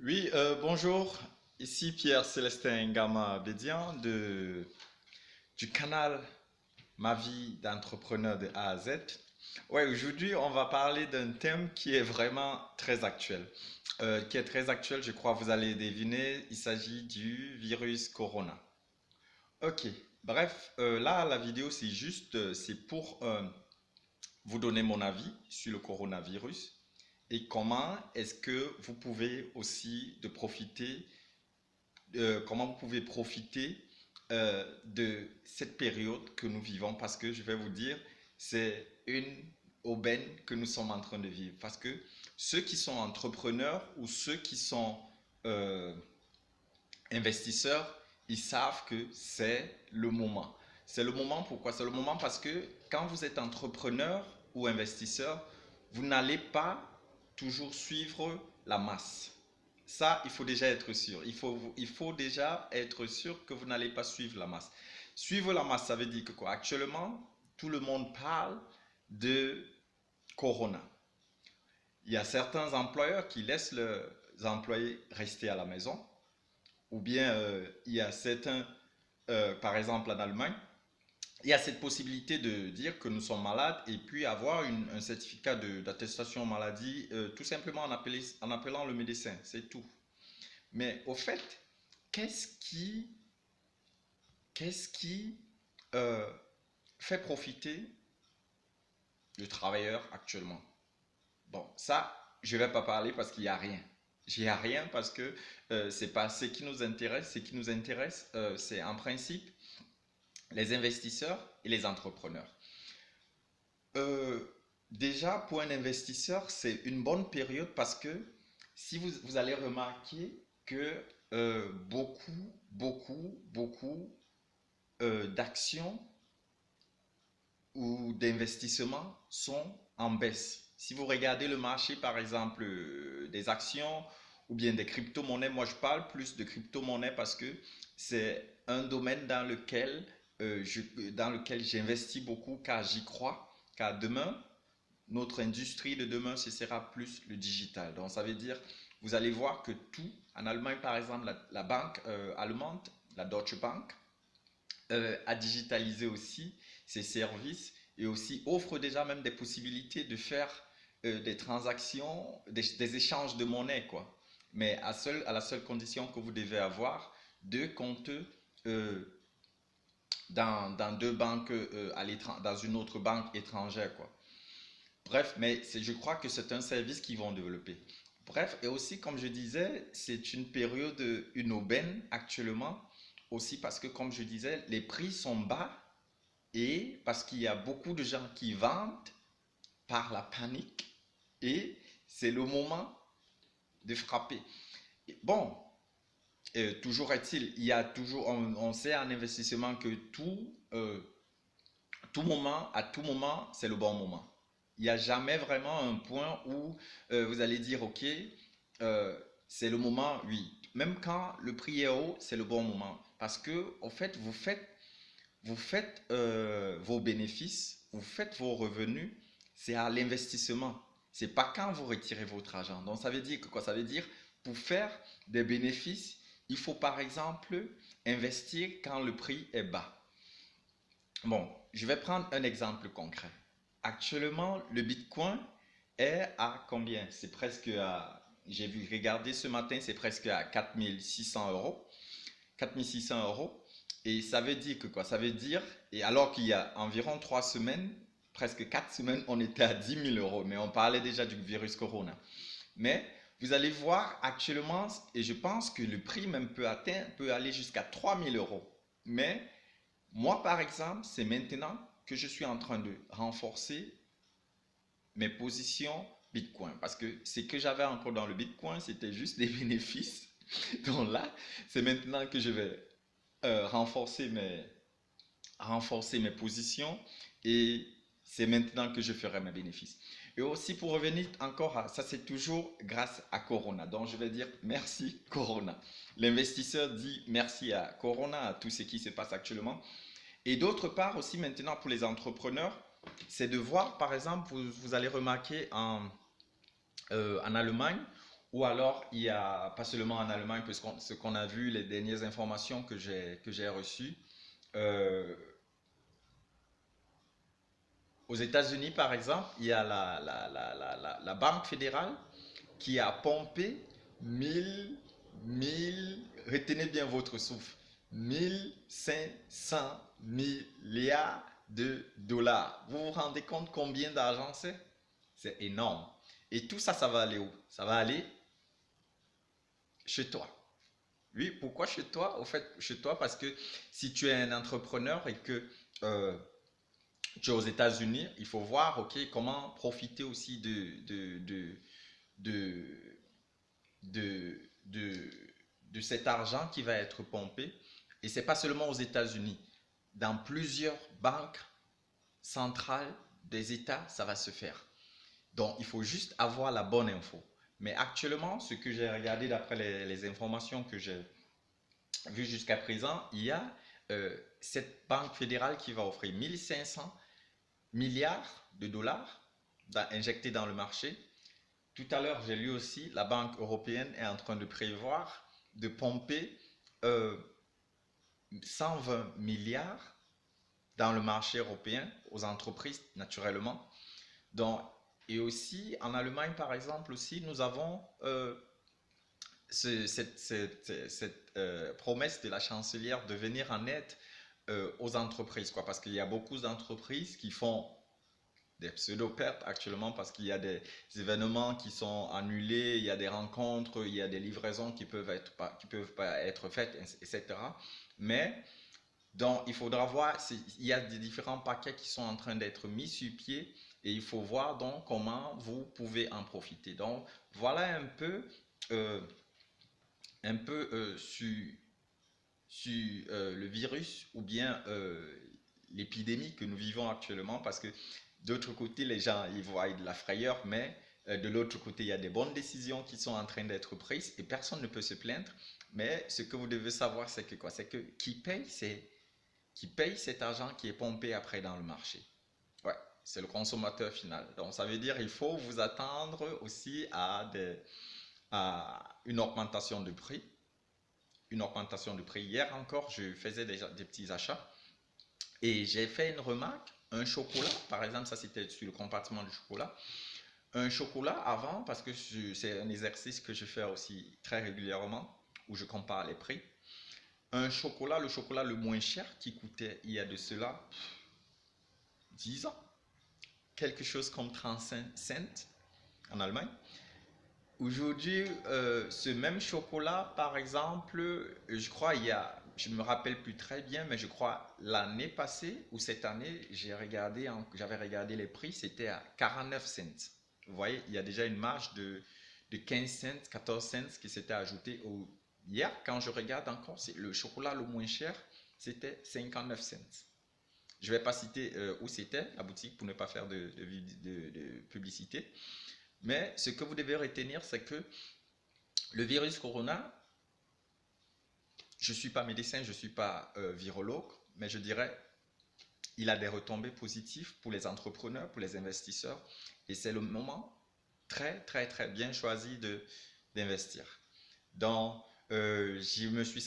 Oui, bonjour. Ici Pierre-Célestin Gama Bédian du canal Ma vie d'entrepreneur de A à Z. Ouais, aujourd'hui, on va parler d'un thème qui est vraiment très actuel. Qui est très actuel, je crois, vous allez deviner, il s'agit du virus Corona. Ok, bref, là, la vidéo, c'est juste, c'est pour vous donner mon avis sur le coronavirus et comment est-ce que vous pouvez aussi de profiter comment vous pouvez profiter de cette période que nous vivons parce que je vais vous dire, c'est une aubaine que nous sommes en train de vivre. Parce que ceux qui sont entrepreneurs ou ceux qui sont euh, investisseurs, ils savent que c'est le moment. C'est le moment pourquoi? C'est le moment parce que quand vous êtes entrepreneur ou investisseur, vous n'allez pas toujours suivre la masse. Ça, il faut déjà être sûr. Il faut déjà être sûr que vous n'allez pas suivre la masse. Suivre la masse, ça veut dire que quoi? Actuellement, tout le monde parle de Corona. Il y a certains employeurs qui laissent leurs employés rester à la maison. Ou bien, il y a certains, par exemple en Allemagne, il y a cette possibilité de dire que nous sommes malades et puis avoir un certificat d'attestation maladie, tout simplement en appelant le médecin. C'est tout. Mais au fait, qu'est-ce qui, qu'est-ce qui euh, fait profiter le travailleur actuellement? Bon, ça, je ne vais pas parler parce qu'il n'y a rien. Il n'y a rien parce que c'est pas ce qui nous intéresse. Ce qui nous intéresse, c'est en principe les investisseurs et les entrepreneurs. Euh, Déjà, pour un investisseur, c'est une bonne période parce que si vous allez remarquer que beaucoup d'actions ou d'investissements sont en baisse. Si vous regardez le marché, par exemple, des actions ou bien des crypto-monnaies, moi je parle plus de crypto-monnaies parce que c'est un domaine dans lequel j'investis beaucoup car j'y crois, car demain, notre industrie de demain, ce sera plus le digital. Donc ça veut dire, vous allez voir que tout, en Allemagne par exemple, la banque allemande, la Deutsche Bank, a digitalisé aussi ses services et aussi offre déjà même des possibilités de faire des transactions, des échanges de monnaie, quoi. Mais à la seule condition que vous devez avoir deux comptes dans deux banques dans une autre banque étrangère, quoi. Bref, mais je crois que c'est un service qu'ils vont développer. Bref, et aussi, comme je disais, c'est une période, une aubaine actuellement, aussi parce que, comme je disais, les prix sont bas et parce qu'il y a beaucoup de gens qui vendent par la panique et c'est le moment de frapper. Bon, toujours est-il, il y a toujours, on sait en investissement que à tout moment, c'est le bon moment. Il n'y a jamais vraiment un point où vous allez dire, OK, c'est le moment, oui. Même quand le prix est haut, c'est le bon moment. Parce que, au fait, vous faites vos bénéfices, vous faites vos revenus, c'est à l'investissement. C'est pas quand vous retirez votre argent. Donc, ça veut dire que quoi? Ça veut dire, pour faire des bénéfices, il faut par exemple investir quand le prix est bas. Bon, je vais prendre un exemple concret. Actuellement, le Bitcoin est à combien? C'est presque à, j'ai vu regarder ce matin, c'est presque à 4 600 euros. 4 600 euros. Et ça veut dire que quoi? Ça veut dire, et alors qu'il y a environ 3 semaines, presque 4 semaines, on était à 10 000 euros, mais on parlait déjà du virus Corona. Mais vous allez voir actuellement, et je pense que le prix même peut aller jusqu'à 3 000 euros. Mais moi, par exemple, c'est maintenant que je suis en train de renforcer mes positions Bitcoin. Parce que ce que j'avais encore dans le Bitcoin, c'était juste des bénéfices. Donc là, c'est maintenant que je vais renforcer mes positions et c'est maintenant que je ferai mes bénéfices. Et aussi pour revenir encore à ça, c'est toujours grâce à Corona. Donc je vais dire merci Corona. L'investisseur dit merci à Corona, à tout ce qui se passe actuellement. Et d'autre part aussi maintenant pour les entrepreneurs, c'est de voir par exemple, vous allez remarquer en Allemagne Ou alors, il y a, pas seulement en Allemagne, parce que ce qu'on a vu, les dernières informations que j'ai reçues, euh, aux États-Unis, par exemple, il y a la Banque fédérale qui a pompé 1000, retenez bien votre souffle, 1500 milliards de dollars. Vous vous rendez compte combien d'argent c'est? C'est énorme. Et tout ça, ça va aller où? Ça va aller chez toi. Oui, pourquoi chez toi? Au fait, chez toi, parce que si tu es un entrepreneur et que euh, tu es aux États-Unis, il faut voir, ok, comment profiter aussi de, de, de, de cet argent qui va être pompé. Et c'est pas seulement aux États-Unis. Dans plusieurs banques centrales des États, ça va se faire. Donc, il faut juste avoir la bonne info. Mais actuellement, ce que j'ai regardé d'après les informations que j'ai vues jusqu'à présent, il y a cette banque fédérale qui va offrir 1500 milliards de dollars injectés dans le marché. Tout à l'heure, j'ai lu aussi, la Banque européenne est en train de prévoir de pomper euh, 120 milliards dans le marché européen aux entreprises, naturellement. Donc, et aussi, en Allemagne, par exemple, aussi, nous avons cette promesse de la chancelière de venir en aide aux entreprises, quoi, parce qu'il y a beaucoup d'entreprises qui font des pseudo-pertes actuellement parce qu'il y a des événements qui sont annulés, il y a des rencontres, il y a des livraisons qui peuvent pas être faites, etc. Mais donc, il faudra voir, il y a des différents paquets qui sont en train d'être mis sur pied et il faut voir donc comment vous pouvez en profiter. Donc, voilà euh, un peu sur le virus ou bien l'épidémie que nous vivons actuellement parce que d'autre côté, les gens ils voient de la frayeur, mais de l'autre côté, il y a des bonnes décisions qui sont en train d'être prises et personne ne peut se plaindre. Mais ce que vous devez savoir, c'est que quoi? C'est que qui paye cet argent qui est pompé après dans le marché. Ouais, c'est le consommateur final. Donc ça veut dire qu'il faut vous attendre aussi à une augmentation de prix. Une augmentation de prix. Hier encore, je faisais des petits achats et j'ai fait une remarque. Un chocolat, par exemple, ça c'était sur le compartiment du chocolat. Un chocolat avant, parce que c'est un exercice que je fais aussi très régulièrement, où je compare les prix. Un chocolat, le chocolat le moins cher qui coûtait il y a de cela 10 ans, quelque chose comme 35 cents en Allemagne. Aujourd'hui, ce même chocolat, par exemple, je crois je ne me rappelle plus très bien, mais je crois l'année passée ou cette année, j'avais regardé les prix, c'était à 49 cents. Vous voyez, il y a déjà une marge de 15 cents, 14 cents qui s'était ajoutée hier. Quand je regarde encore, c'est le chocolat le moins cher, c'était 59 cents. Je ne vais pas citer où c'était, la boutique, pour ne pas faire de publicité. Mais ce que vous devez retenir, c'est que le virus corona, je ne suis pas médecin, je ne suis pas virologue, mais je dirais il a des retombées positives pour les entrepreneurs, pour les investisseurs. Et c'est le moment très, très, très bien choisi d'investir. Donc, je me suis